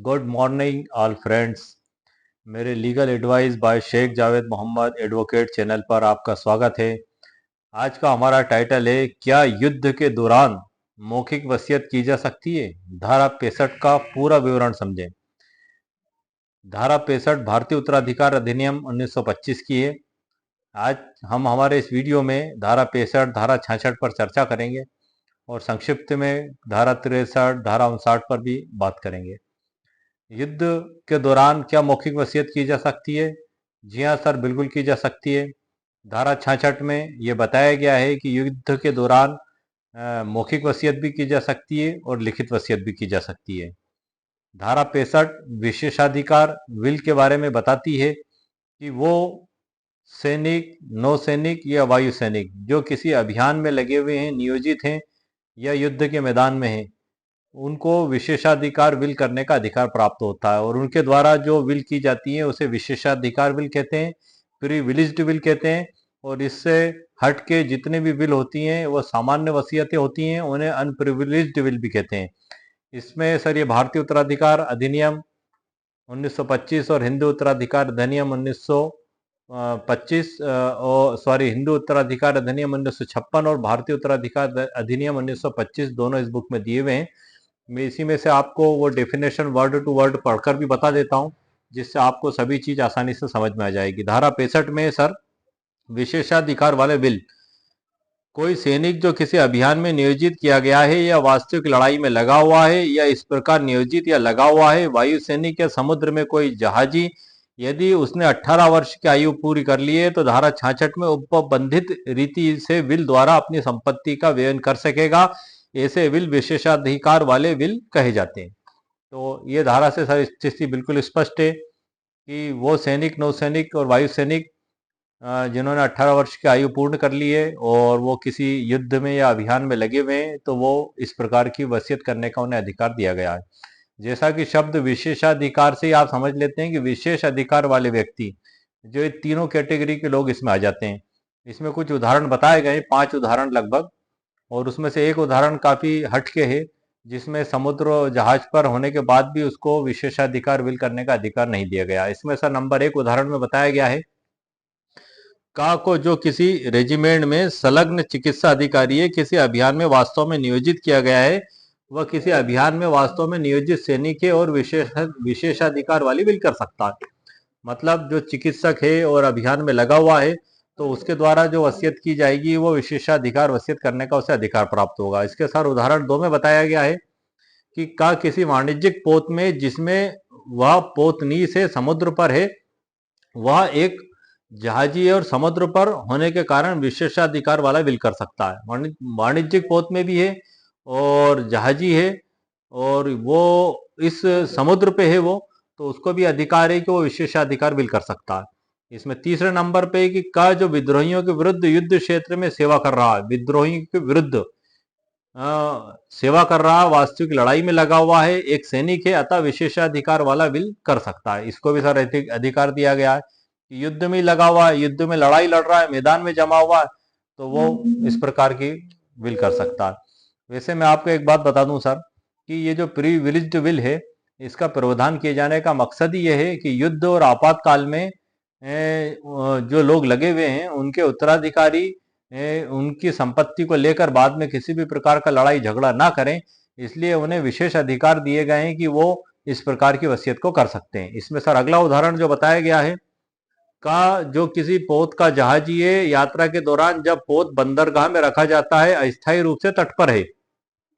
Good morning all friends. मेरे legal advice by Shaikh Javed Mohammad advocate channel पर आपका स्वागत है। आज का हमारा टाइटल है, क्या युद्ध के दौरान मौखिक वसीयत की जा सकती है। धारा 65 का पूरा विवरण समझें। धारा 65 भारतीय उत्तराधिकार अधिनियम 1925 की है। आज हम हमारे इस वीडियो में धारा 65, धारा 66 पर चर्चा करेंगे और संक्षिप्त में धारा 63, धारा 59 पर भी बात करेंगे। युद्ध के दौरान क्या मौखिक वसीयत की जा सकती है? जी हाँ सर, बिल्कुल की जा सकती है। धारा 66 में यह बताया गया है कि युद्ध के दौरान मौखिक वसीयत भी की जा सकती है और लिखित वसीयत भी की जा सकती है। धारा 65 विशेषाधिकार विल के बारे में बताती है कि वो सैनिक, नौसैनिक या वायु सैनिक जो किसी अभियान में लगे हुए हैं, नियोजित हैं या युद्ध के मैदान में हैं, उनको विशेषाधिकार विल करने का अधिकार प्राप्त होता है और उनके द्वारा जो विल की जाती है उसे विशेषाधिकार विल कहते हैं, प्रिविलेज्ड विल कहते हैं। और इससे हट के जितने भी विल होती हैं वो सामान्य वसीयतें होती हैं, उन्हें अनप्रिविलेज्ड विल भी कहते हैं। इसमें सर ये भारतीय उत्तराधिकार अधिनियम 1925 और हिंदू उत्तराधिकार अधिनियम 1925 और हिंदू उत्तराधिकार अधिनियम 1956 और भारतीय उत्तराधिकार अधिनियम 1925 दोनों इस बुक में दिए हुए हैं। मैं इसी में से आपको वो डेफिनेशन वर्ड टू वर्ड पढ़कर भी बता देता हूँ, जिससे आपको सभी चीज आसानी से समझ में आ जाएगी। धारा 65 में सर विशेषाधिकार वाले विल, कोई सैनिक जो किसी अभियान में नियोजित किया गया है या वास्तविक लड़ाई में लगा हुआ है या इस प्रकार नियोजित या लगा हुआ है, वायु सैनिक या समुद्र में कोई जहाजी, यदि उसने 18 वर्ष की आयु पूरी कर ली है तो धारा 66 में उपबंधित रीति से विल द्वारा अपनी संपत्ति का व्ययन कर सकेगा। ऐसे विल विशेषाधिकार वाले विल कहे जाते हैं। तो ये धारा से सर स्थिति बिल्कुल स्पष्ट है कि वो सैनिक, नौसैनिक और वायु सैनिक जिन्होंने 18 वर्ष की आयु पूर्ण कर ली है और वो किसी युद्ध में या अभियान में लगे हुए हैं, तो वो इस प्रकार की वसीयत करने का उन्हें अधिकार दिया गया है। जैसा कि शब्द विशेषाधिकार से आप समझ लेते हैं कि विशेष अधिकार वाले व्यक्ति, जो ये तीनों कैटेगरी के लोग इसमें आ जाते हैं। इसमें कुछ उदाहरण बताए गए, 5 उदाहरण लगभग, और उसमें से एक उदाहरण काफी हटके है, जिसमें समुद्र जहाज पर होने के बाद भी उसको विशेषाधिकार विल करने का अधिकार नहीं दिया गया। इसमें सर नंबर 1 उदाहरण में बताया गया है, का को जो किसी रेजिमेंट में संलग्न चिकित्सा अधिकारी है, किसी अभियान में वास्तव में नियोजित किया गया है, वह किसी अभियान में वास्तव में नियोजित सैनिक है और विशेषाधिकार वाली विल कर सकता है। मतलब जो चिकित्सक है और अभियान में लगा हुआ है, तो उसके द्वारा जो वसीयत की जाएगी वो विशेषाधिकार वसीयत करने का उसे अधिकार प्राप्त होगा। इसके साथ उदाहरण 2 में बताया गया है कि का किसी वाणिज्यिक पोत में जिसमें वह पोतनी से समुद्र पर है, वह एक जहाजी और समुद्र पर होने के कारण विशेषाधिकार वाला विल कर सकता है। वाणिज्यिक पोत में भी है और जहाजी है और वो इस समुद्र पे है, वो तो उसको भी अधिकार है कि वो विशेषाधिकार विल कर सकता है। इसमें तीसरे नंबर पे कि का जो विद्रोहियों के विरुद्ध युद्ध क्षेत्र में सेवा कर रहा है, विद्रोही के विरुद्ध सेवा कर रहा है, वास्तविक लड़ाई में लगा हुआ है, एक सैनिक है, अतः विशेषाधिकार वाला विल कर सकता है। इसको भी सर अधिकार दिया गया है कि युद्ध में लगा हुआ है, युद्ध में लड़ाई लड़ रहा है, मैदान में जमा हुआ है, तो वो इस प्रकार की विल कर सकता है। वैसे मैं आपको एक बात बता दूं सर कि ये जो प्रिविलेज्ड विल है, इसका प्रावधान किए जाने का मकसद ही यह है कि युद्ध और आपातकाल में जो लोग लगे हुए हैं उनके उत्तराधिकारी उनकी संपत्ति को लेकर बाद में किसी भी प्रकार का लड़ाई झगड़ा ना करें, इसलिए उन्हें विशेष अधिकार दिए गए हैं कि वो इस प्रकार की वसीयत को कर सकते हैं। इसमें सर अगला उदाहरण जो बताया गया है, का जो किसी पोत का जहाजी है, यात्रा के दौरान जब पोत बंदरगाह में रखा जाता है, अस्थायी रूप से तट पर है,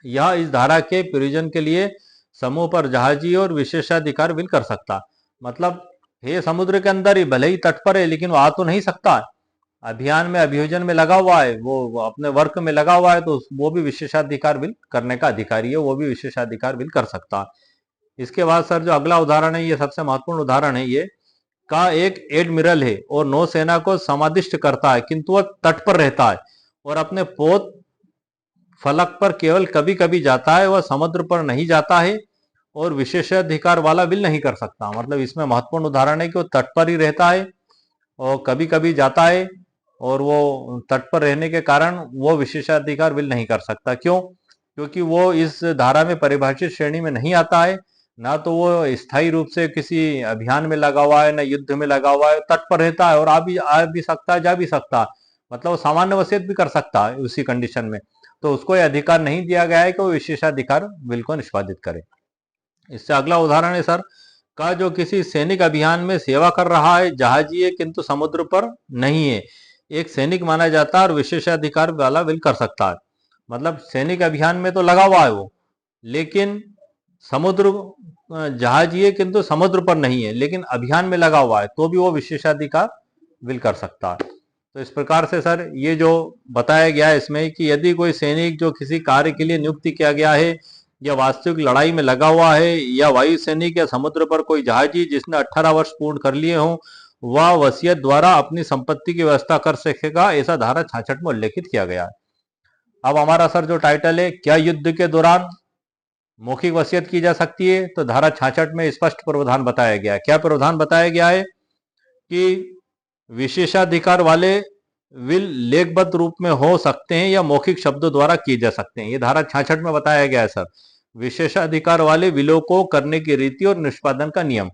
यह इस धारा के प्रयोजन के लिए समूह पर जहाजी और विशेषाधिकार विल कर सकता। मतलब हे समुद्र के अंदर ही, भले ही तट पर है लेकिन वो आ तो नहीं सकता, अभियान में अभियोजन में लगा हुआ है, वो अपने वर्क में लगा हुआ है, तो वो भी विशेषाधिकार विल करने का अधिकारी है, वो भी विशेषाधिकार विल कर सकता। इसके बाद सर जो अगला उदाहरण है, ये सबसे महत्वपूर्ण उदाहरण है, ये का एक एडमिरल है और नौसेना को समादिष्ट करता है, किंतु वह तट पर रहता है और अपने पोत फलक पर केवल कभी कभी जाता है, वह समुद्र पर नहीं जाता है और विशेषाधिकार वाला विल नहीं कर सकता। मतलब इसमें महत्वपूर्ण उदाहरण है कि वो तट पर ही रहता है और कभी कभी जाता है और वो तट पर रहने के कारण वो विशेषाधिकार विल नहीं कर सकता। क्यों? क्योंकि वो इस धारा में परिभाषित श्रेणी में नहीं आता है। ना तो वो स्थायी रूप से किसी अभियान में लगा हुआ है, ना युद्ध में लगा हुआ है, तट पर रहता है और आ भी सकता है, जा भी सकता है। मतलब वो सामान्य वसीयत भी कर सकता है उसी कंडीशन में। तो उसको ये अधिकार नहीं दिया गया है कि वो विशेषाधिकार विल को निष्पादित करे। इससे अगला उदाहरण है सर का, जो किसी सैनिक अभियान में सेवा कर रहा है, जहाजी है किंतु समुद्र पर नहीं है, एक सैनिक माना जाता है और विशेषाधिकार वाला विल कर सकता है। मतलब सैनिक अभियान में तो लगा हुआ है वो, लेकिन समुद्र जहाजी है किंतु समुद्र पर नहीं है, लेकिन अभियान में लगा हुआ है, तो भी वो विशेषाधिकार विल कर सकता है। तो इस प्रकार से सर ये जो बताया गया है इसमें कि यदि कोई सैनिक जो किसी कार्य के लिए नियुक्त किया गया है या वास्तविक लड़ाई में लगा हुआ है, या वायु सैनिक या समुद्र पर कोई जहाजी जिसने 18 वर्ष पूर्ण कर लिए हों, वह वसीयत द्वारा अपनी संपत्ति की व्यवस्था कर सकेगा, ऐसा धारा 66 में उल्लेखित किया गया है। अब हमारा सर जो टाइटल है, क्या युद्ध के दौरान मौखिक वसीयत की जा सकती है, तो धारा 66 में स्पष्ट प्रावधान बताया गया है। क्या प्रावधान बताया गया है कि विशेषाधिकार वाले विल लेखबद्ध रूप में हो सकते हैं या मौखिक शब्दों द्वारा किए जा सकते हैं। ये धारा 66 में बताया गया है सर, विशेषाधिकार वाले विलों को करने की रीति और निष्पादन का नियम।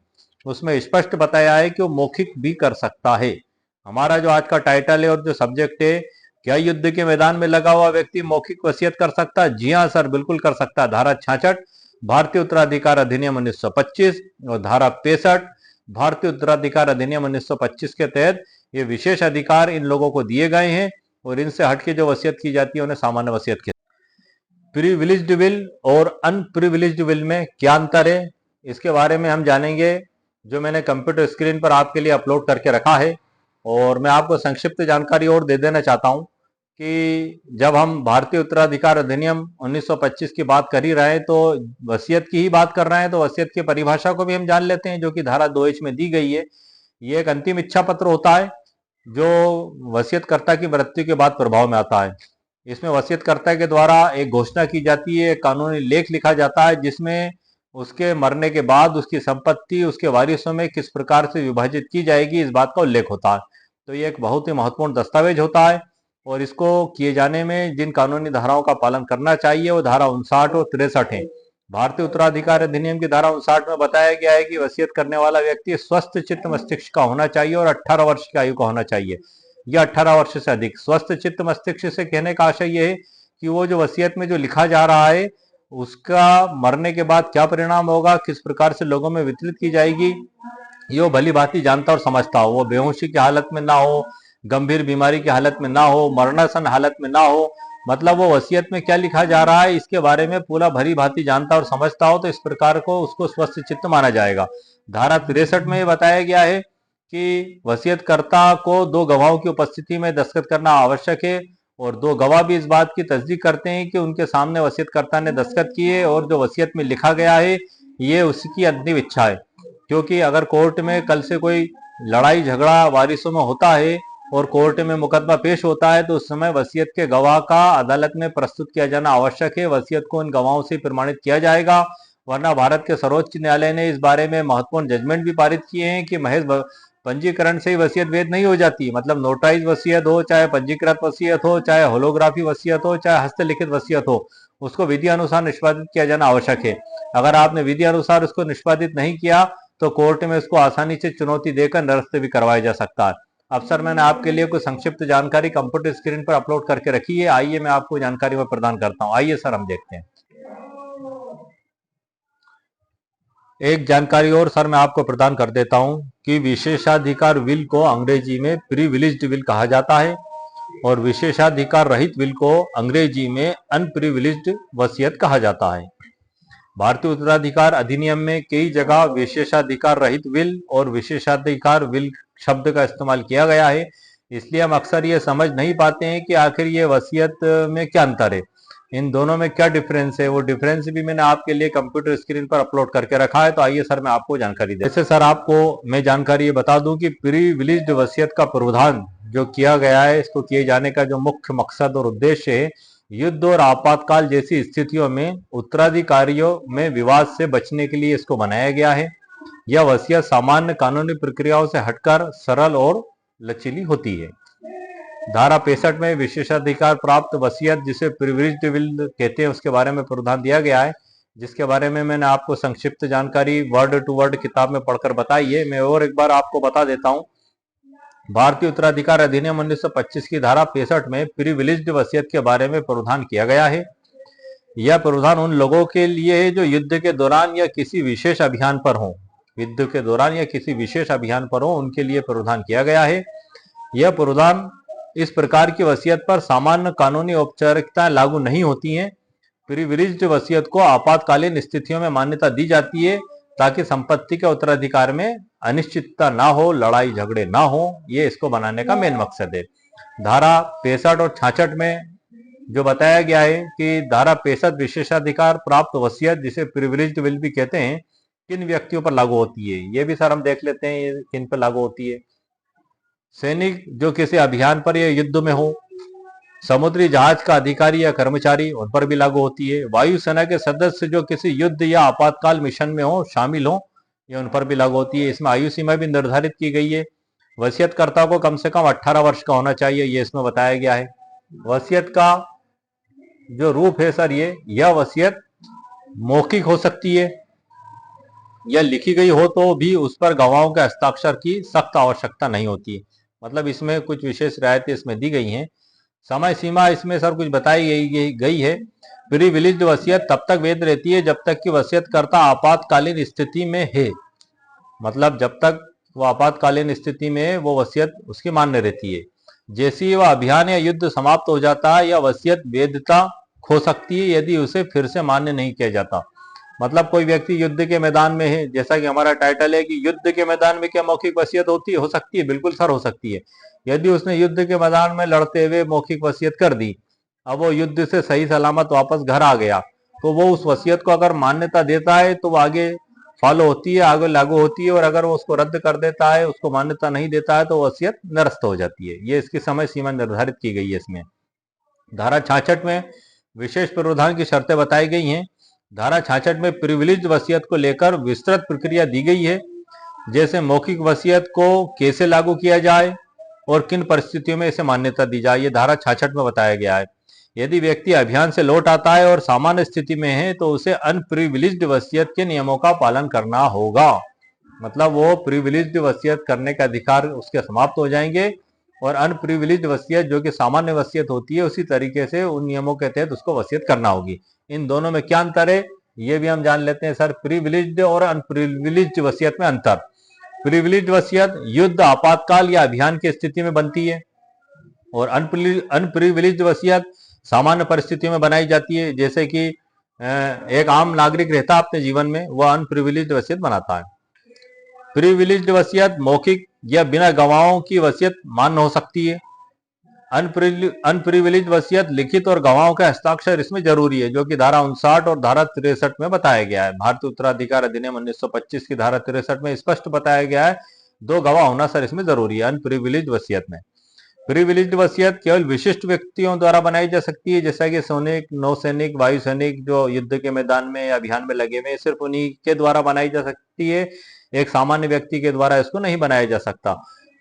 उसमें स्पष्ट बताया है कि वो मौखिक भी कर सकता है। हमारा जो आज का टाइटल है और जो सब्जेक्ट है, क्या युद्ध के मैदान में लगा हुआ व्यक्ति मौखिक वसीयत कर सकता है? जी हाँ सर, बिल्कुल कर सकता है। धारा 66 भारतीय उत्तराधिकार अधिनियम 1925 और धारा 65 भारतीय उत्तराधिकार अधिनियम 1925 के तहत ये विशेष अधिकार इन लोगों को दिए गए हैं, और इनसे हटके जो वसीयत की जाती है उन्हें सामान्य वसीयत कहते हैं। प्रिविलेज्ड विल और अनप्रिविलेज्ड विल में क्या अंतर है, इसके बारे में हम जानेंगे, जो मैंने कंप्यूटर स्क्रीन पर आपके लिए अपलोड करके रखा है। और मैं आपको संक्षिप्त जानकारी और दे देना चाहता हूं कि जब हम भारतीय उत्तराधिकार अधिनियम 1925 की बात कर ही रहे हैं, तो वसीयत की ही बात कर रहे हैं, तो वसीयत की परिभाषा को भी हम जान लेते हैं, जो कि धारा 2H में दी गई है। ये एक अंतिम इच्छा पत्र होता है जो वसीयतकर्ता की मृत्यु के बाद प्रभाव में आता है। इसमें वसीयतकर्ता के द्वारा एक घोषणा की जाती है, एक कानूनी लेख लिखा जाता है, जिसमें उसके मरने के बाद उसकी संपत्ति उसके वारिसों में किस प्रकार से विभाजित की जाएगी, इस बात का उल्लेख होता है। तो ये एक बहुत ही महत्वपूर्ण दस्तावेज होता है, और इसको किए जाने में जिन कानूनी धाराओं का पालन करना चाहिए वो धारा 59 और 63 है। भारतीय उत्तराधिकार अधिनियम की धारा 59 में बताया गया है कि वसीयत करने वाला व्यक्ति स्वस्थ चित्त मस्तिष्क का होना चाहिए और 18 वर्ष की आयु का होना चाहिए, या 18 वर्ष से अधिक। स्वस्थ चित्त मस्तिष्क से कहने का आशय यह है कि वो जो वसीयत में जो लिखा जा रहा है उसका मरने के बाद क्या परिणाम होगा, किस प्रकार से लोगों में वितरित की जाएगी, ये वो भली भांति जानता और समझता हो। वो बेहोशी की हालत में ना हो, गंभीर बीमारी की हालत में ना हो, मरणासन हालत में ना हो, मतलब वो वसीयत में क्या लिखा जा रहा है इसके बारे में पूरा भली भांति जानता और समझता हो, तो इस प्रकार को उसको स्वस्थ चित्त माना जाएगा। धारा 63 में बताया गया है कि वसीयतकर्ता को 2 गवाहों की उपस्थिति में दस्तखत करना आवश्यक है, और 2 गवाह भी इस बात की तस्दीक करते हैं कि उनके सामने वसीयतकर्ता ने दस्तखत किए और जो वसीयत में लिखा गया है ये उसकी अंतिम इच्छा है। क्योंकि अगर कोर्ट में कल से कोई लड़ाई झगड़ा वारिसों में होता है और कोर्ट में मुकदमा पेश होता है, तो उस समय वसीयत के गवाह का अदालत में प्रस्तुत किया जाना आवश्यक है। वसीयत को इन गवाहों से प्रमाणित किया जाएगा, वरना भारत के सर्वोच्च न्यायालय ने इस बारे में महत्वपूर्ण जजमेंट भी पारित किए हैं कि महज पंजीकरण से ही वसीयत वैध नहीं हो जाती। मतलब नोटराइज वसीयत हो, चाहे पंजीकृत वसीयत हो, चाहे होलोग्राफी वसीयत हो, चाहे हस्तलिखित वसीयत हो, उसको विधि अनुसार निष्पादित किया जाना आवश्यक है। अगर आपने विधि अनुसार उसको निष्पादित नहीं किया तो कोर्ट में उसको आसानी से चुनौती देकर निरस्त भी करवाया जा सकता है। अब सर मैंने आपके लिए कुछ संक्षिप्त जानकारी कंप्यूटर स्क्रीन पर अपलोड करके रखी है, आइए मैं आपको जानकारी में प्रदान करता हूं। आइए सर हम देखते हैं। एक जानकारी और सर मैं आपको प्रदान कर देता हूं कि विशेषाधिकार विल को अंग्रेजी में प्रिविलेज्ड विल कहा जाता है, और विशेषाधिकार रहित विल को अंग्रेजी में अनप्रिविलेज्ड वसीयत कहा जाता है। भारतीय उत्तराधिकार अधिनियम में कई जगह विशेषाधिकार रहित विल और विशेषाधिकार विल शब्द का इस्तेमाल किया गया है, इसलिए हम अक्सर ये समझ नहीं पाते हैं कि आखिर ये वसीयत में क्या अंतर है, इन दोनों में क्या डिफरेंस है। वो डिफरेंस भी मैंने आपके लिए कंप्यूटर स्क्रीन पर अपलोड करके रखा है, तो आइए सर मैं आपको जानकारी दे। जैसे सर आपको मैं जानकारी ये बता दूं कि प्रिविलेज्ड वसीयत का प्रावधान जो किया गया है, इसको किए जाने का जो मुख्य मकसद और उद्देश्य है, युद्ध और आपातकाल जैसी स्थितियों में उत्तराधिकारियों में विवाद से बचने के लिए इसको बनाया गया है। यह वसीयत सामान्य कानूनी प्रक्रियाओं से हटकर सरल और लचीली होती है। धारा 65 में विशेषाधिकार प्राप्त वसीयत, जिसे प्रिविलेज्ड विल कहते हैं, उसके बारे में प्रावधान दिया गया है। जिसके बारे में मैंने आपको संक्षिप्त जानकारी वर्ड टू वर्ड किताब में पढ़कर बताई है। मैं और एक बार आपको बता देता हूं। भारतीय उत्तराधिकार अधिनियम 1925 की धारा 65 में प्रिविलेज्ड वसीयत के बारे में प्रावधान किया गया है। यह प्रावधान उन लोगों के लिए है जो युद्ध के दौरान या किसी विशेष अभियान पर हो। युद्ध के दौरान या किसी विशेष अभियान पर हो, उनके लिए प्रावधान किया गया है। यह प्रावधान इस प्रकार की वसीयत पर सामान्य कानूनी औपचारिकताएं लागू नहीं होती हैं। प्रिविलेज्ड वसीयत को आपातकालीन स्थितियों में मान्यता दी जाती है ताकि संपत्ति के उत्तराधिकार में अनिश्चितता ना हो, लड़ाई झगड़े ना हो। ये इसको बनाने का मेन मकसद है। धारा 65 और 66 में जो बताया गया है कि धारा 65 विशेषाधिकार प्राप्त वसीयत, जिसे प्रिविलेज्ड विल भी कहते हैं, किन व्यक्तियों पर लागू होती है। ये भी सर हम देख लेते हैं, ये किन पर लागू होती है। सैनिक जो किसी अभियान पर या युद्ध में हो, समुद्री जहाज का अधिकारी या कर्मचारी, उन पर भी लागू होती है। वायुसेना के सदस्य जो किसी युद्ध या आपातकाल मिशन में हो, शामिल हो, ये उन पर भी लागू होती है। इसमें आयु सीमा भी निर्धारित की गई है। वसीयतकर्ता को कम से कम 18 वर्ष का होना चाहिए, ये इसमें बताया गया है। वसीयत का जो रूप है सर, यह वसीयत मौखिक हो सकती है या लिखी गई हो तो भी उस पर गवाहों के हस्ताक्षर की सख्त आवश्यकता नहीं होती है। मतलब इसमें कुछ विशेष रियायतें इसमें दी गई हैं। समय सीमा इसमें सर कुछ बताई गई है। प्रिविलेज्ड वसीयत तब तक वैध रहती है जब तक कि वसीयतकर्ता आपातकालीन स्थिति में है। मतलब जब तक वो आपातकालीन स्थिति में वो वसीयत उसकी मान्य रहती है। जैसे ही वह अभियान या युद्ध समाप्त हो जाता है, या वसीयत वैधता खो सकती है यदि उसे फिर से मान्य नहीं किया जाता। मतलब कोई व्यक्ति युद्ध के मैदान में है, जैसा कि हमारा टाइटल है कि युद्ध के मैदान में क्या मौखिक वसीयत होती है? हो सकती है, बिल्कुल सर हो सकती है। यदि उसने युद्ध के मैदान में लड़ते हुए मौखिक वसीयत कर दी, अब वो युद्ध से सही सलामत वापस घर आ गया, तो वो उस वसीयत को अगर मान्यता देता है तो वो आगे फॉलो होती है, आगे लागू होती है। और अगर वो उसको रद्द कर देता है, उसको मान्यता नहीं देता है, तो वसीयत निरस्त हो जाती है। ये इसकी समय सीमा निर्धारित की गई है इसमें। धारा 66 में विशेष प्रावधान की शर्तें बताई गई हैं। धारा 66 में प्रिविलेज्ड वसीयत को लेकर विस्तृत प्रक्रिया दी गई है, जैसे मौखिक वसीयत को कैसे लागू किया जाए और किन परिस्थितियों में इसे मान्यता दी जाए। ये धारा 66 में बताया गया है। यदि व्यक्ति अभियान से लौट आता है और सामान्य स्थिति में है, तो उसे अनप्रिविलेज्ड वसीयत के नियमों का पालन करना होगा। मतलब वो प्रिविलेज्ड वसीयत करने का अधिकार उसके समाप्त हो जाएंगे, और अनप्रिविलेज्ड वसीयत जो कि सामान्य वसीयत होती है, उसी तरीके से उन नियमों के तहत उसको वसीयत करना होगी। इन दोनों में क्या अंतर है, ये भी हम जान लेते हैं सर। प्रिविलेज्ड और अनप्रिविलेज्ड वसीयत में अंतर। प्रिविलेज्ड वसीयत युद्ध, आपातकाल या अभियान की स्थिति में बनती है, और अनप्रिविलेज्ड वसीयत सामान्य परिस्थितियों में बनाई जाती है। जैसे कि एक आम नागरिक रहता है अपने जीवन में, वह अनप्रिविलेज्ड वसीयत बनाता है। प्रिविलेज्ड वसीयत मौखिक या बिना गवाहों की वसीयत मान्य हो सकती है। अनप्रिविलेज्ड वसीयत लिखित और गवाहों का हस्ताक्षर इसमें जरूरी है, जो कि धारा 59 और धारा 63 में बताया गया है। भारतीय उत्तराधिकार अधिनियम 1925 की धारा 63 में स्पष्ट बताया गया है, 2 गवाह होना सर इसमें जरूरी है अनप्रिविलेज्ड वसीयत में। प्रिविलेज्ड वसीयत केवल विशिष्ट व्यक्तियों द्वारा बनाई जा सकती है, जैसा कि सैनिक, नौसैनिक, वायुसैनिक जो युद्ध के मैदान में या अभियान में लगे हुए, सिर्फ उन्हीं के द्वारा बनाई जा सकती है। एक सामान्य व्यक्ति के द्वारा इसको नहीं बनाया जा सकता।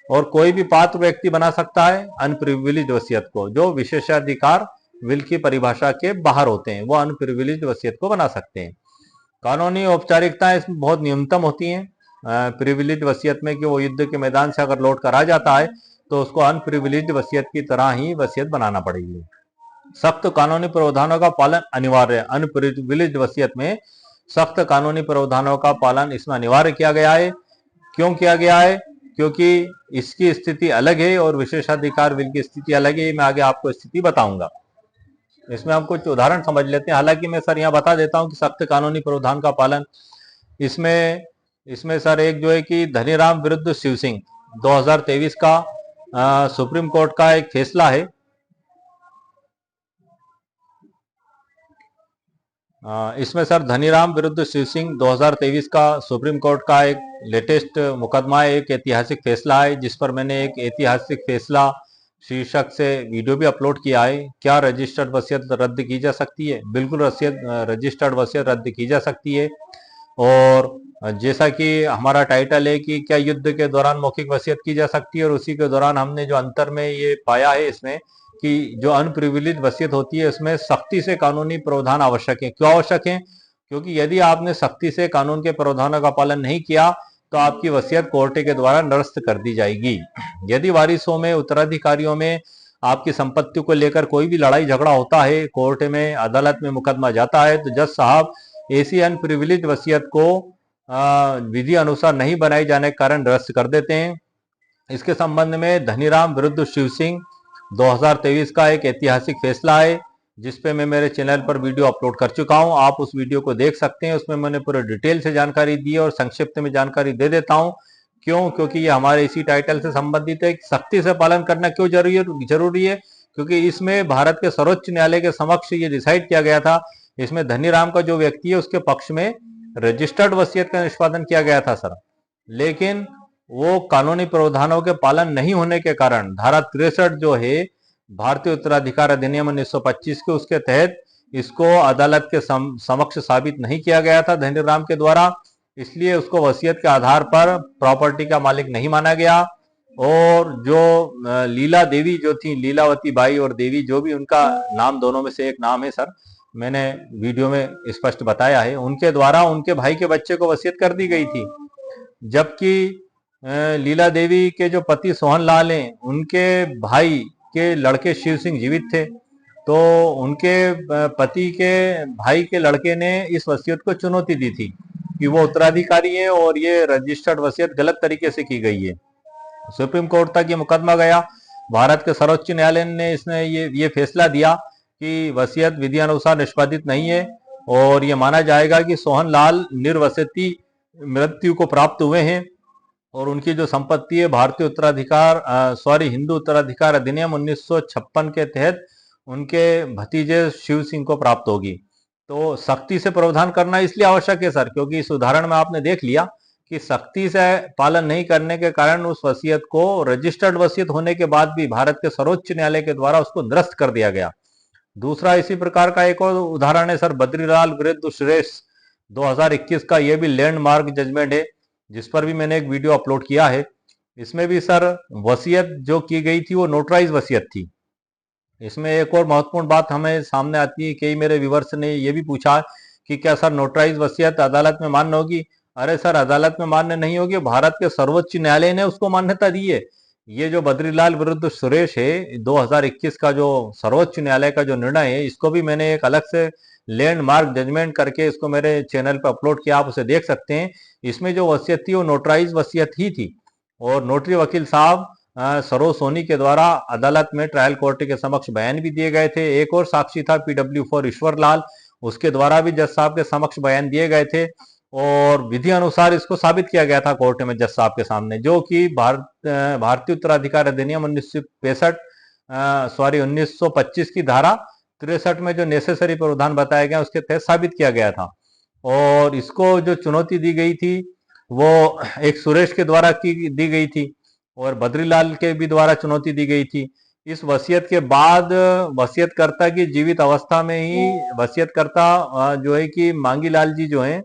और कोई भी पात्र व्यक्ति बना सकता है अनप्रिविलेज्ड वसीयत को। जो विशेषाधिकार विल की परिभाषा के बाहर होते हैं, वो अनप्रिविलेज्ड वसीयत को बना सकते हैं। कानूनी औपचारिकताएं इसमें बहुत न्यूनतम होती हैं प्रिविलेज्ड वसीयत में, कि वो युद्ध के मैदान से अगर लौट कर आ जाता है तो उसको अनप्रिविलेज्ड वसीयत की तरह ही वसीयत बनाना पड़ेगी। सख्त कानूनी प्रावधानों का पालन अनिवार्य है। अनप्रिविलेज्ड वसीयत में सख्त कानूनी प्रावधानों का पालन इसमें अनिवार्य किया गया है। क्यों किया गया है? क्योंकि इसकी स्थिति अलग है और विशेषाधिकार विल की स्थिति अलग है। मैं आगे आपको स्थिति बताऊंगा। इसमें हम कुछ उदाहरण समझ लेते हैं। हालांकि मैं सर यहाँ बता देता हूँ कि सख्त कानूनी प्रावधान का पालन इसमें सर एक जो है कि धनीराम विरुद्ध शिव सिंह 2023 का सुप्रीम कोर्ट का एक फैसला है। इसमें सर धनीराम विरुद्ध शिव सिंह 2023 का सुप्रीम कोर्ट का एक लेटेस्ट मुकदमा है, एक ऐतिहासिक फैसला है, जिस पर मैंने एक ऐतिहासिक फैसला शीर्षक से वीडियो भी अपलोड किया है। क्या रजिस्टर्ड वसीयत रद्द की जा सकती है? बिल्कुल रजिस्टर्ड वसीयत रद्द की जा सकती है। और जैसा कि हमारा टाइटल है कि क्या युद्ध के दौरान मौखिक वसीयत की जा सकती है, और उसी के दौरान हमने जो अंतर में ये पाया है इसमें कि जो अनप्रिविलेज्ड वसीयत होती है उसमें सख्ती से कानूनी प्रावधान आवश्यक है। क्यों आवश्यक है? क्योंकि यदि आपने सख्ती से कानून के प्रावधानों का पालन नहीं किया तो आपकी वसीयत कोर्ट के द्वारा निरस्त कर दी जाएगी। यदि वारिसों में, उत्तराधिकारियों में आपकी संपत्ति को लेकर कोई भी लड़ाई झगड़ा होता है, कोर्ट में, अदालत में मुकदमा जाता है, तो जज साहब ऐसी अनप्रिविलेज वसीयत को विधि अनुसार नहीं बनाए जाने के कारण निरस्त कर देते हैं। इसके संबंध में धनीराम विरुद्ध शिव सिंह 2023 का एक ऐतिहासिक फैसला है, जिसपे मैं मेरे चैनल पर वीडियो अपलोड कर चुका हूं। आप उस वीडियो को देख सकते हैं। उसमें मैंने पूरे डिटेल से जानकारी दी है और संक्षिप्त में जानकारी दे देता हूं। क्यों? क्योंकि ये हमारे इसी टाइटल से संबंधित है। सख्ती से पालन करना क्यों जरूरी है? क्योंकि इसमें भारत के सर्वोच्च न्यायालय के समक्ष ये डिसाइड किया गया था। इसमें धनीराम का जो व्यक्ति है उसके पक्ष में रजिस्टर्ड वसीयत का निष्पादन किया गया था सर, लेकिन वो कानूनी प्रावधानों के पालन नहीं होने के कारण धारा 63 जो है भारतीय उत्तराधिकार अधिनियम 1925 के, उसके तहत इसको अदालत के समक्ष साबित नहीं किया गया था धनीराम के द्वारा, इसलिए उसको वसीयत के आधार पर प्रॉपर्टी का मालिक नहीं माना गया। और जो लीला देवी जो थी, लीलावती बाई और देवी, जो भी उनका नाम दोनों में से एक नाम है सर, मैंने वीडियो में स्पष्ट बताया है, उनके द्वारा उनके भाई के बच्चे को वसीयत कर दी गई थी। जबकि लीला देवी के जो पति सोहन लाल हैं, उनके भाई के लड़के शिव सिंह जीवित थे, तो उनके पति के भाई के लड़के ने इस वसीयत को चुनौती दी थी कि वो उत्तराधिकारी है और ये रजिस्टर्ड वसीयत गलत तरीके से की गई है। सुप्रीम कोर्ट तक ये मुकदमा गया। भारत के सर्वोच्च न्यायालय ने इसने ये फैसला दिया कि वसीयत विधि अनुसार निष्पादित नहीं है और ये माना जाएगा कि सोहन लाल निर्वसती मृत्यु को प्राप्त हुए हैं और उनकी जो संपत्ति है भारतीय हिंदू उत्तराधिकार अधिनियम 1956 के तहत उनके भतीजे शिव सिंह को प्राप्त होगी। तो सख्ती से प्रावधान करना इसलिए आवश्यक है सर, क्योंकि इस उदाहरण में आपने देख लिया कि सख्ती से पालन नहीं करने के कारण उस वसीयत को, रजिस्टर्ड वसीयत होने के बाद भी, भारत के सर्वोच्च न्यायालय के द्वारा उसको निरस्त कर दिया गया। दूसरा इसी प्रकार का एक और उदाहरण है सर, बद्रीलाल विरुद्ध सुरेश 2021 का। यह भी लैंडमार्क जजमेंट है, जिस पर भी मैंने एक वीडियो अपलोड किया है। इसमें भी सर वसीयत जो की गई थी वो नोटराइज वसीयत थी। इसमें एक और महत्वपूर्ण बात हमें सामने आती है, कई मेरे व्यूवर्स ने ये भी पूछा कि क्या सर नोटराइज वसीयत अदालत में मान्य होगी? अरे सर, अदालत में मान्य नहीं होगी, भारत के सर्वोच्च न्यायालय ने उसको मान्यता दी है। ये जो बद्रीलाल विरुद्ध सुरेश है 2021 का जो सर्वोच्च न्यायालय का जो निर्णय है, इसको भी मैंने एक अलग से लैंडमार्क जजमेंट करके इसको मेरे चैनल पर अपलोड किया, आप उसे देख सकते हैं। इसमें जो वसीयत थी वो नोटराइज वसीयत ही थी और नोटरी वकील साहब सरोज सोनी के द्वारा अदालत में ट्रायल कोर्ट के समक्ष बयान भी दिए गए थे। एक और साक्षी था PW4 ईश्वर लाल, उसके द्वारा भी जज साहब के समक्ष बयान दिए गए थे और विधि अनुसार इसको साबित किया गया था कोर्ट में जज साहब के सामने, जो कि भारतीय उत्तराधिकार अधिनियम 1925 की धारा 63 में जो नेसेसरी प्रावधान बताया गया उसके तहत साबित किया गया था। और इसको जो चुनौती दी गई थी वो एक सुरेश के द्वारा दी गई थी और बद्रीलाल के भी द्वारा चुनौती दी गई थी। इस वसीयत के बाद वसीयतकर्ता की जीवित अवस्था में ही वसीयतकर्ता जो है कि मांगीलाल जी जो हैं,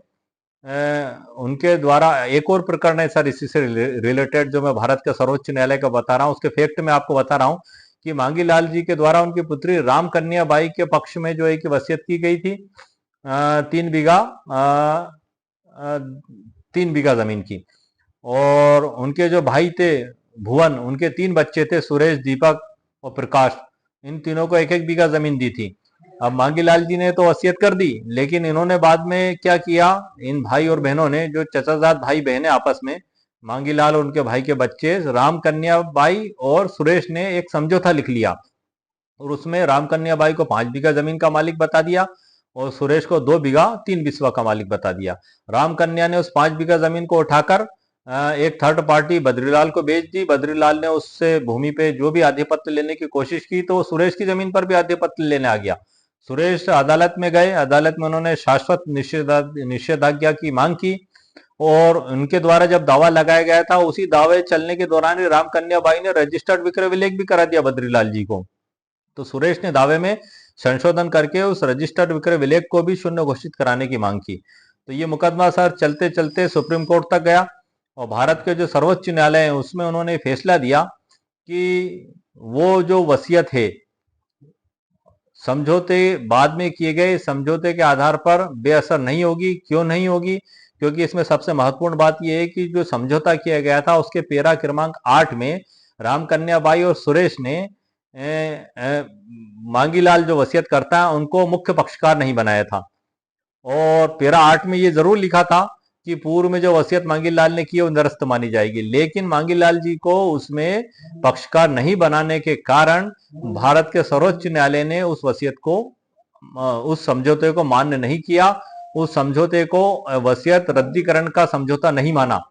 उनके द्वारा एक और प्रकरण है सर इसी से रिलेटेड, जो मैं भारत के सर्वोच्च न्यायालय का बता रहा हूँ, उसके फैक्ट में आपको बता रहा हूँ कि मांगीलाल जी के द्वारा उनकी पुत्री राम कन्या बाई के पक्ष में जो है कि वसीयत की गई थी 3 बीघा जमीन की। और उनके जो भाई थे भुवन, उनके 3 बच्चे थे, सुरेश, दीपक और प्रकाश, इन तीनों को 1-1 बीघा जमीन दी थी। अब मांगीलाल जी ने तो वसीयत कर दी, लेकिन इन्होंने बाद में क्या किया, इन भाई और बहनों ने, जो चचाजाद भाई बहन है आपस में, मांगीलाल और उनके भाई के बच्चे, राम कन्या बाई और सुरेश ने एक समझौता लिख लिया और उसमें राम कन्या बाई को 5 बीघा जमीन का मालिक बता दिया और सुरेश को 2 बीघा 3 बिस्वा का मालिक बता दिया। राम कन्या ने उस 5 बीघा जमीन को उठाकर एक थर्ड पार्टी बद्रीलाल को बेच दी। बद्रीलाल ने उससे भूमि पे जो भी आधिपत्य लेने की कोशिश की तो सुरेश की जमीन पर भी आधिपत्य लेने आ गया। सुरेश अदालत में गए, अदालत में उन्होंने शाश्वत निषेधाज्ञा की मांग की और उनके द्वारा जब दावा लगाया गया था, उसी दावे चलने के दौरान ही राम कन्या बाई ने रजिस्टर्ड विक्रय विलेख भी करा दिया बद्रीलाल जी को। तो सुरेश ने दावे में संशोधन करके उस रजिस्टर्ड विक्रय विलेख को भी शून्य घोषित कराने की मांग की। तो ये मुकदमा सर चलते चलते सुप्रीम कोर्ट तक गया और भारत के जो सर्वोच्च न्यायालय है उसमें उन्होंने फैसला दिया कि वो जो वसीयत है समझौते बाद में किए गए समझौते के आधार पर बेअसर नहीं होगी। क्यों नहीं होगी? क्योंकि इसमें सबसे महत्वपूर्ण बात यह है कि जो समझौता किया गया था उसके पेरा क्रमांक 8 में रामकन्या बाई और सुरेश ने मांगीलाल जो वसीयत करता है उनको मुख्य पक्षकार नहीं बनाया था। और पेरा 8 में ये जरूर लिखा था कि पूर्व में जो वसीयत मांगीलाल ने की वो निरस्त मानी जाएगी, लेकिन मांगीलाल जी को उसमें पक्षकार नहीं बनाने के कारण भारत के सर्वोच्च न्यायालय ने उस वसीयत को उस समझौते को मान्य नहीं किया। उस समझौते को वसीयत रद्दीकरण का समझौता नहीं माना।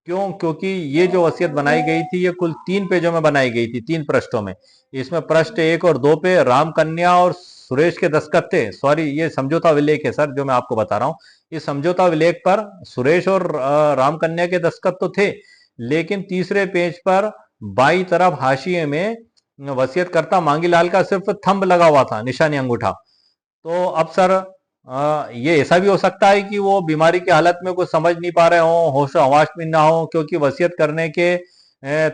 क्यों? क्योंकि ये जो वसीयत बनाई गई थी ये कुल 3 पेजों में बनाई गई थी, 3 पृष्ठों में। इसमें पृष्ठ 1 और 2 पे रामकन्या और सुरेश के दस्तखत थे। सॉरी, ये समझौता विलेख है सर जो मैं आपको बता रहा हूँ। इस समझौता विलेख पर सुरेश और रामकन्या के दस्तखत तो थे, लेकिन तीसरे पेज पर बाईं तरफ हाशिए में वसीयतकर्ता मांगीलाल का सिर्फ थंब लगा हुआ था, निशानी अंगूठा। तो अब सर ये ऐसा भी हो सकता है कि वो बीमारी की हालत में कुछ समझ नहीं पा रहे हो, होश हवास में ना हो, क्योंकि वसीयत करने के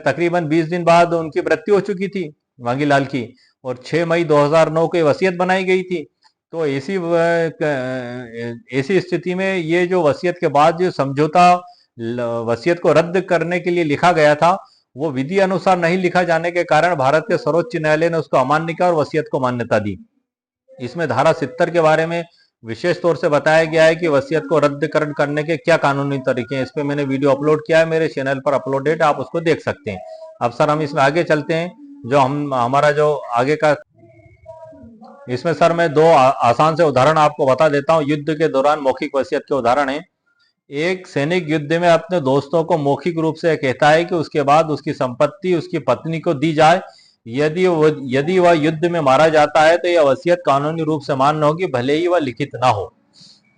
तकरीबन 20 दिन बाद उनकी मृत्यु हो चुकी थी मांगीलाल की, और 6 मई 2009 को वसीयत बनाई गई थी। तो ऐसी स्थिति में ये जो वसीयत के बाद जो समझौता वसीयत को रद्द करने के लिए लिखा गया था वो विधि अनुसार नहीं लिखा जाने के कारण भारत के सर्वोच्च न्यायालय ने उसको अमान्य किया और वसीयत को मान्यता दी। इसमें धारा 70 के बारे में विशेष तौर से बताया गया है कि वसीयत को रद्दकरण करने के क्या कानूनी तरीके हैं। इस पे मैंने वीडियो अपलोड किया है, मेरे चैनल पर अपलोडेड, आप उसको देख सकते हैं। अब सर हम इसमें आगे चलते हैं। जो हमारा जो आगे का इसमें सर मैं 2 आसान से उदाहरण आपको बता देता हूं। युद्ध के दौरान मौखिक वसीयत के उदाहरण है। एक सैनिक युद्ध में अपने दोस्तों को मौखिक रूप से कहता है कि उसके बाद उसकी संपत्ति उसकी पत्नी को दी जाए। यदि वह युद्ध में मारा जाता है तो यह वसीयत कानूनी रूप से मान्य होगी, भले ही वह लिखित ना हो।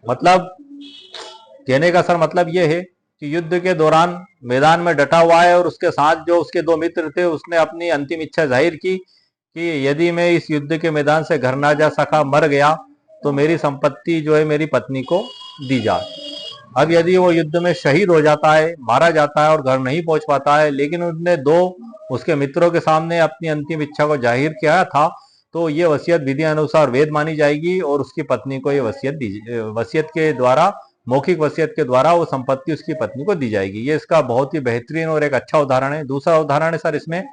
मतलब कहने का सर मतलब यह है कि युद्ध के दौरान मैदान में डटा हुआ है और उसके साथ जो उसके 2 मित्र थे उसने अपनी अंतिम इच्छा जाहिर की कि यदि मैं इस युद्ध के मैदान से घर ना जा सका, मर गया, तो मेरी संपत्ति जो है मेरी पत्नी को दी जाए। अब यदि वो युद्ध में शहीद हो जाता है, मारा जाता है और घर नहीं पहुंच पाता है, लेकिन उसने 2 उसके मित्रों के सामने अपनी अंतिम इच्छा को जाहिर किया था, तो ये वसीयत विधि अनुसार वैध मानी जाएगी और उसकी पत्नी को ये वसीयत के द्वारा, मौखिक वसीयत के द्वारा वो संपत्ति उसकी पत्नी को दी जाएगी। ये इसका बहुत ही बेहतरीन और एक अच्छा उदाहरण है। दूसरा उदाहरण है सर इसमें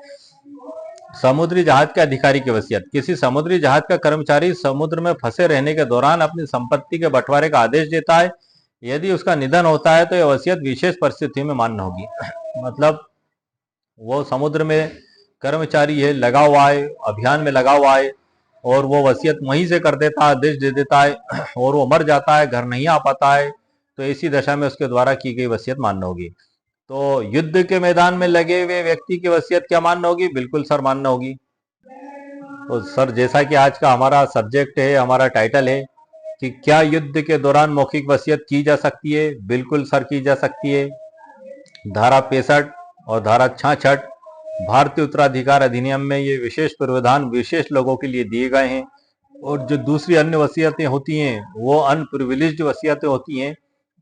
समुद्री जहाज के अधिकारी की वसीयत। किसी समुद्री जहाज का कर्मचारी समुद्र में फंसे रहने के दौरान अपनी संपत्ति के बंटवारे का आदेश देता है। यदि उसका निधन होता है तो यह वसीयत विशेष परिस्थिति में मान्य होगी। मतलब वो समुद्र में कर्मचारी है, लगा हुआ है, अभियान में लगा हुआ है, और वो वसीयत वहीं से कर देता है, आदेश दे देता है, और वो मर जाता है, घर नहीं आ पाता है, तो ऐसी दशा में उसके द्वारा की गई वसीयत मान्य होगी। तो युद्ध के मैदान में लगे हुए व्यक्ति की वसीयत क्या मान्य होगी? बिल्कुल सर मान्य होगी। तो सर जैसा कि आज का हमारा सब्जेक्ट है, हमारा टाइटल है कि क्या युद्ध के दौरान मौखिक वसीयत की जा सकती है? बिल्कुल सर की जा सकती है। धारा 65 और धारा 66 भारतीय उत्तराधिकार अधिनियम में ये विशेष प्रावधान विशेष लोगों के लिए दिए गए हैं, और जो दूसरी अन्य वसीयतें होती हैं वो अनप्रिविलेज्ड वसीयतें होती हैं,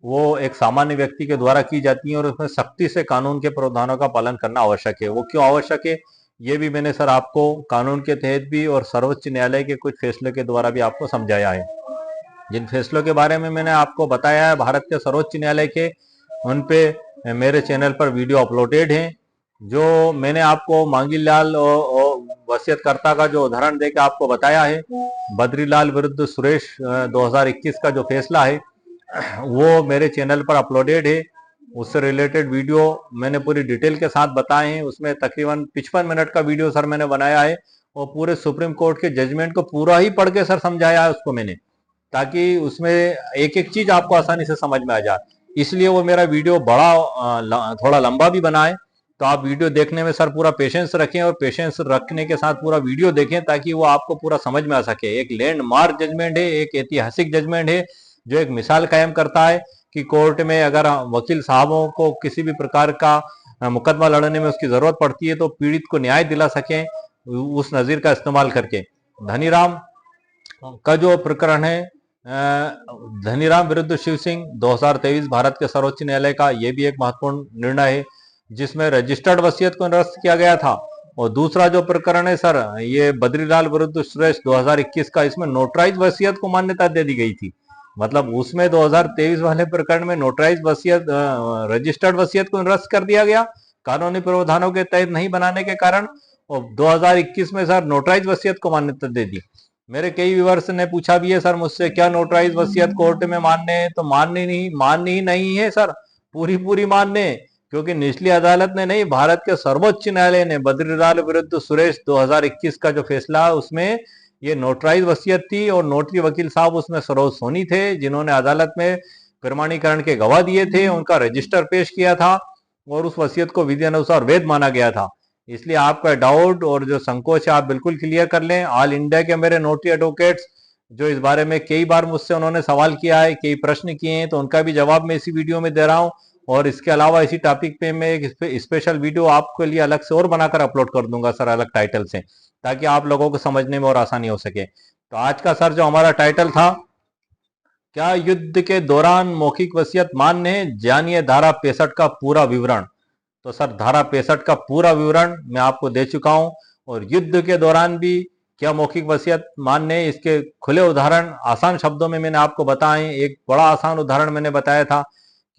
वो एक सामान्य व्यक्ति के द्वारा की जाती हैं और उसमें सख्ती से कानून के प्रावधानों का पालन करना आवश्यक है। वो क्यों आवश्यक है ये भी मैंने सर आपको कानून के तहत भी और सर्वोच्च न्यायालय के कुछ फैसलों के द्वारा भी आपको समझाया है। जिन फैसलों के बारे में मैंने आपको बताया है भारत के सर्वोच्च न्यायालय के, उन पे मेरे चैनल पर वीडियो अपलोडेड हैं। जो मैंने आपको मांगीलाल और वसीयतकर्ता का जो उदाहरण देकर आपको बताया है, बद्रीलाल विरुद्ध सुरेश 2021 का जो फैसला है वो मेरे चैनल पर अपलोडेड है। उससे रिलेटेड वीडियो मैंने पूरी डिटेल के साथ बताए हैं। उसमें तकरीबन 55 मिनट का वीडियो सर मैंने बनाया है, और पूरे सुप्रीम कोर्ट के जजमेंट को पूरा ही पढ़ के सर समझाया है उसको मैंने, ताकि उसमें एक एक चीज आपको आसानी से समझ में आ जाए। इसलिए वो मेरा वीडियो बड़ा थोड़ा लंबा भी बना है। तो आप वीडियो देखने में सर पूरा पेशेंस रखें, और पेशेंस रखने के साथ पूरा वीडियो देखें ताकि वो आपको पूरा समझ में आ सके। एक लैंडमार्क जजमेंट है, एक ऐतिहासिक जजमेंट है, जो एक मिसाल कायम करता है कि कोर्ट में अगर वकील साहबों को किसी भी प्रकार का मुकदमा लड़ने में उसकी जरूरत पड़ती है तो पीड़ित को न्याय दिला सकें, उस नजीर का इस्तेमाल करके। धनीराम का जो प्रकरण है, धनीराम विरुद्ध शिव सिंह 2023 भारत के सर्वोच्च न्यायालय का, यह भी एक महत्वपूर्ण निर्णय है, जिसमें रजिस्टर्ड वसीयत को निरस्त किया गया था और दूसरा जो प्रकरण है सर, ये बद्रीलाल विरुद्ध सुरेश 2021 का, इसमें नोटराइज वसीयत को मान्यता दे दी गई थी। मतलब उसमें 2023 वाले प्रकरण में नोटराइज वसीयत, रजिस्टर्ड वसीयत को निरस्त कर दिया गया कानूनी प्रावधानों के तहत नहीं बनाने के कारण, और 2021 में सर नोटराइज वसीयत को मान्यता दे दी। मेरे कई व्यूअर्स ने पूछा भी है सर मुझसे, क्या नोटराइज वसीयत कोर्ट में मान्य है? तो माननी ही नहीं है सर, पूरी पूरी मान्य है। क्योंकि निचली अदालत ने नहीं, भारत के सर्वोच्च न्यायालय ने बद्रीलाल विरुद्ध सुरेश 2021 का जो फैसला है उसमें ये नोटराइज वसीयत थी, और नोटरी वकील साहब उसमें सरोज सोनी थे, जिन्होंने अदालत में प्रमाणीकरण के गवाह दिए थे, उनका रजिस्टर पेश किया था और उस वसीयत को विधि अनुसार वैध माना गया था। इसलिए आपका डाउट और जो संकोच है आप बिल्कुल क्लियर कर लें। ऑल इंडिया के मेरे नोटरी एडवोकेट्स जो इस बारे में कई बार मुझसे उन्होंने सवाल किया है, कई प्रश्न किए हैं, तो उनका भी जवाब मैं इसी वीडियो में दे रहा हूं। और इसके अलावा इसी टॉपिक पे मैं एक स्पेशल वीडियो आपके लिए अलग से और बनाकर अपलोड कर दूंगा सर, अलग टाइटल से, ताकि आप लोगों को समझने में और आसानी हो सके। तो आज का सर जो हमारा टाइटल था, क्या युद्ध के दौरान मौखिक वसीयत मान्य है, जानिए धारा 65 का पूरा विवरण। तो सर धारा 65 का पूरा विवरण मैं आपको दे चुका हूं, और युद्ध के दौरान भी क्या मौखिक वसीयत मान्य है, इसके खुले उदाहरण आसान शब्दों में मैंने आपको बताए। एक बड़ा आसान उदाहरण मैंने बताया था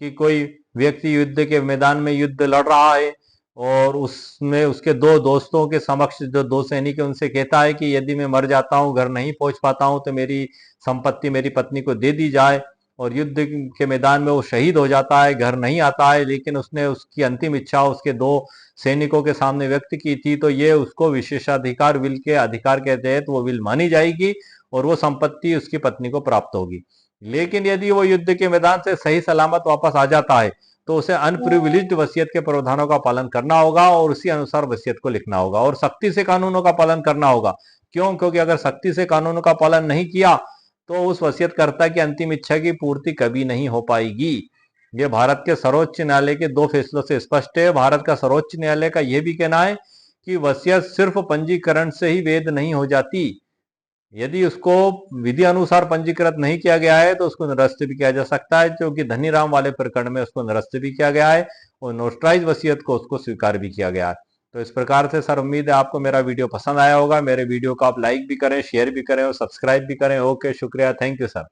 कि कोई व्यक्ति युद्ध के मैदान में युद्ध लड़ रहा है, और उसमें उसके दो दोस्तों के समक्ष जो दो सैनिक है उनसे कहता है कि यदि मैं मर जाता हूं, घर नहीं पहुंच पाता हूं, तो मेरी संपत्ति मेरी पत्नी को दे दी जाए। और युद्ध के मैदान में वो शहीद हो जाता है, घर नहीं आता है, लेकिन उसने उसकी अंतिम इच्छा उसके दो सैनिकों के सामने व्यक्त की थी, तो ये उसको विशेषाधिकार विल के अधिकार के तहत वो विल मानी जाएगी और वो संपत्ति उसकी पत्नी को प्राप्त होगी। लेकिन यदि वो युद्ध के मैदान से सही सलामत वापस आ जाता है, तो उसे अनप्रिविलेज्ड वसीयत के प्रावधानों का पालन करना होगा और उसी अनुसार वसीयत को लिखना होगा, और सख्ती से कानूनों का पालन करना होगा। क्यों? क्योंकि अगर सख्ती से कानूनों का पालन नहीं किया तो उस वसीयतकर्ता की अंतिम इच्छा की पूर्ति कभी नहीं हो पाएगी। यह भारत के सर्वोच्च न्यायालय के दो फैसलों से स्पष्ट है। भारत का सर्वोच्च न्यायालय का यह भी कहना है कि वसीयत सिर्फ पंजीकरण से ही वैध नहीं हो जाती। यदि उसको विधि अनुसार पंजीकृत नहीं किया गया है तो उसको निरस्त भी किया जा सकता है, क्योंकि धनीराम वाले प्रकरण में उसको निरस्त भी किया गया है और नोटराइज वसीयत को उसको स्वीकार भी किया गया है। तो इस प्रकार से सर उम्मीद है आपको मेरा वीडियो पसंद आया होगा। मेरे वीडियो को आप लाइक भी करें, शेयर भी करें और सब्सक्राइब भी करें। ओके, शुक्रिया, थैंक यू सर।